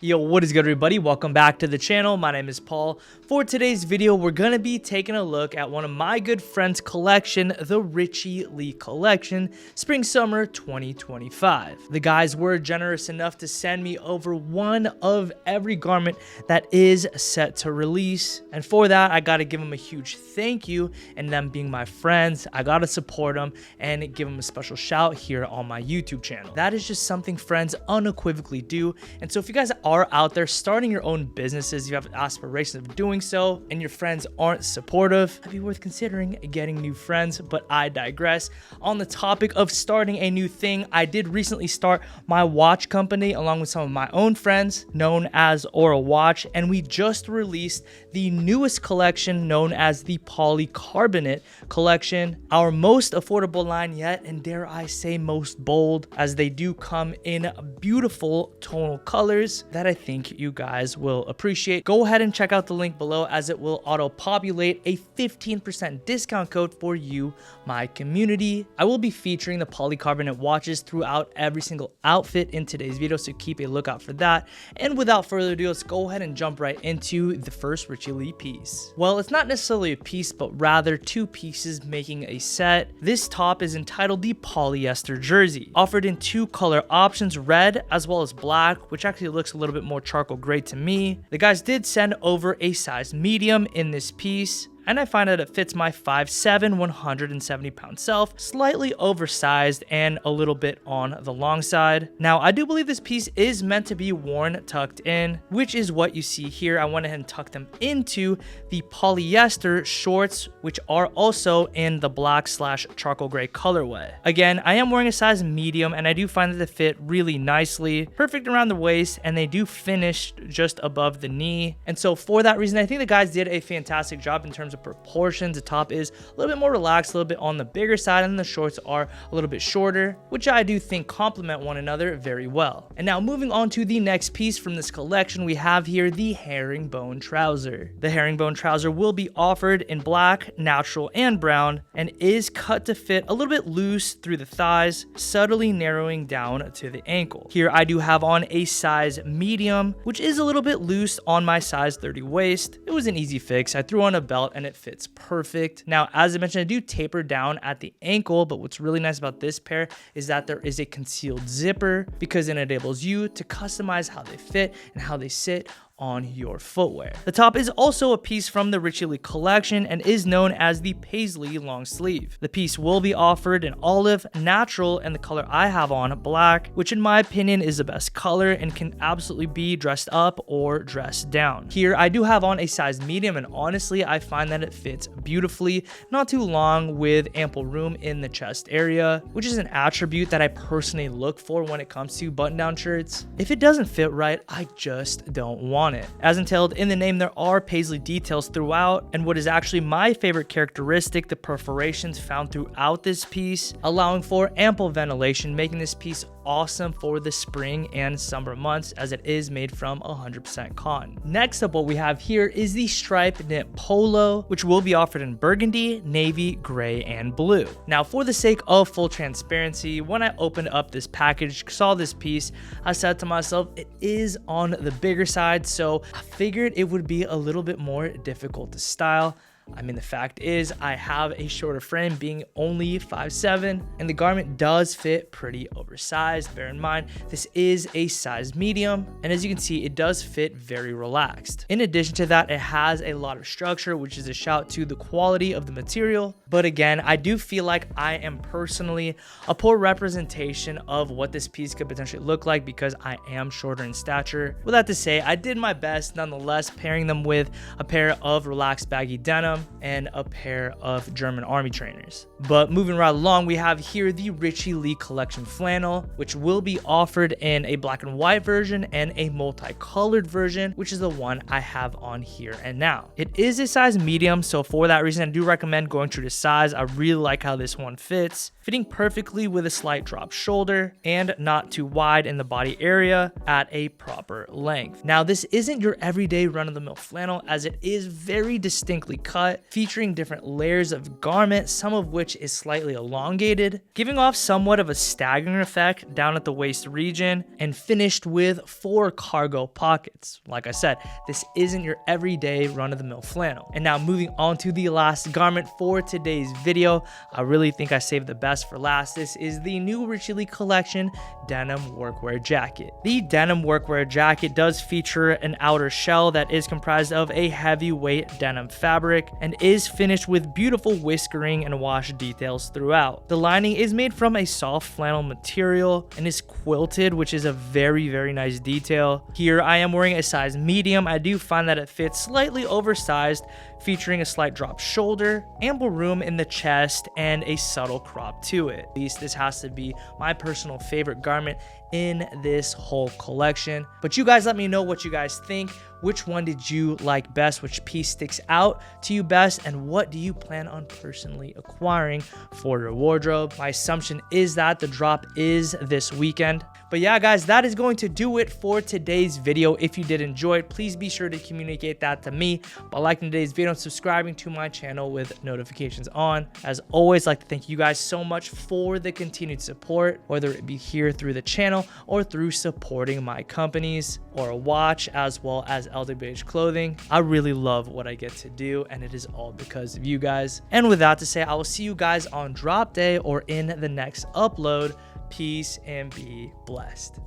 Yo, what is good everybody? Welcome back to the channel. My name is Paul. For today's video, we're going to be taking a look at one of my good friends' collection, the Richie Le Collection, Spring Summer 2025. The guys were generous enough to send me over one of every garment that is set to release. And for that, I got to give them a huge thank you. And them being my friends, I got to support them and give them a special shout here on my YouTube channel. That is just something friends unequivocally do. And so if you guys are out there starting your own businesses, you have aspirations of doing so, and your friends aren't supportive, it'd be worth considering getting new friends, but I digress. On the topic of starting a new thing, I did recently start my watch company along with some of my own friends known as Aura Watch, and we just released the newest collection known as the Polycarbonate collection, our most affordable line yet, and dare I say most bold, as they do come in beautiful tonal colors that I think you guys will appreciate. Go ahead and check out the link below, as it will auto-populate a 15% discount code for you, my community. I will be featuring the polycarbonate watches throughout every single outfit in today's video, so keep a lookout for that. And without further ado, let's go ahead and jump right into the first Richie Le piece. Well, it's not necessarily a piece, but rather two pieces making a set. This top is entitled the polyester jersey, offered in two color options, red as well as black, which actually looks a little bit more charcoal gray to me. The guys did send over a size medium in this piece, and I find that it fits my 5'7", 170-pound self, slightly oversized and a little bit on the long side. Now, I do believe this piece is meant to be worn tucked in, which is what you see here. I went ahead and tucked them into the polyester shorts, which are also in the black/charcoal gray colorway. Again, I am wearing a size medium, and I do find that they fit really nicely, perfect around the waist, and they do finish just above the knee. And so for that reason, I think the guys did a fantastic job in terms of proportions. The top is a little bit more relaxed, a little bit on the bigger side, and the shorts are a little bit shorter, which I do think complement one another very well. And now moving on to the next piece from this collection, we have here the herringbone trouser. The herringbone trouser will be offered in black, natural, and brown, and is cut to fit a little bit loose through the thighs, subtly narrowing down to the ankle. Here I do have on a size medium, which is a little bit loose on my size 30 waist. It was an easy fix. I threw on a belt and it fits perfect. Now, as I mentioned, I do taper down at the ankle, but what's really nice about this pair is that there is a concealed zipper, because it enables you to customize how they fit and how they sit on your footwear. The top is also a piece from the Richie Le collection and is known as the paisley long sleeve. The piece will be offered in olive, natural, and the color I have on, black, which in my opinion is the best color and can absolutely be dressed up or dressed down. Here I do have on a size medium, and honestly I find that it fits beautifully, not too long, with ample room in the chest area, which is an attribute that I personally look for when it comes to button-down shirts. If it doesn't fit right, I just don't want it. As entailed in the name, there are paisley details throughout, and what is actually my favorite characteristic, the perforations found throughout this piece, allowing for ample ventilation, making this piece awesome for the spring and summer months, as it is made from 100% cotton. Next up, what we have here is the striped knit polo, which will be offered in burgundy, navy, gray, and blue. Now, for the sake of full transparency, when I opened up this package, saw this piece, I said to myself, it is on the bigger side, so I figured it would be a little bit more difficult to style. I mean, the fact is I have a shorter frame, being only 5'7", and the garment does fit pretty oversized. Bear in mind, this is a size medium, and as you can see, it does fit very relaxed. In addition to that, it has a lot of structure, which is a shout to the quality of the material. But again, I do feel like I am personally a poor representation of what this piece could potentially look like, because I am shorter in stature. With that to say, I did my best nonetheless, pairing them with a pair of relaxed baggy denim and a pair of German army trainers. But moving right along, we have here the Richie Le collection flannel, which will be offered in a black and white version and a multicolored version, which is the one I have on here and now. It is a size medium, so for that reason, I do recommend going true to size. I really like how this one fits, fitting perfectly with a slight drop shoulder and not too wide in the body area at a proper length. Now, this isn't your everyday run-of-the-mill flannel, as it is very distinctly cut cut, featuring different layers of garment, some of which is slightly elongated, giving off somewhat of a staggering effect down at the waist region, and finished with 4 cargo pockets. Like I said, this isn't your everyday run-of-the-mill flannel. And now moving on to the last garment for today's video, I really think I saved the best for last. This is the new Richie Le Collection denim workwear jacket. The denim workwear jacket does feature an outer shell that is comprised of a heavyweight denim fabric and is finished with beautiful whiskering and wash details throughout. The lining is made from a soft flannel material and is quilted, which is a very nice detail. Here I am wearing a size medium. I do find that it fits slightly oversized, featuring a slight drop shoulder, ample room in the chest, and a subtle crop to it. At least this has to be my personal favorite garment in this whole collection. But you guys let me know what you guys think. Which one did you like best? Which piece sticks out to you best? And what do you plan on personally acquiring for your wardrobe? My assumption is that the drop is this weekend. But yeah, guys, that is going to do it for today's video. If you did enjoy it, please be sure to communicate that to me by liking today's video and subscribing to my channel with notifications on. As always, I'd like to thank you guys so much for the continued support, whether it be here through the channel or through supporting my companies or a watch as well as LWH clothing. I really love what I get to do, and it is all because of you guys. And with that to say, I will see you guys on drop day or in the next upload. Peace and be blessed.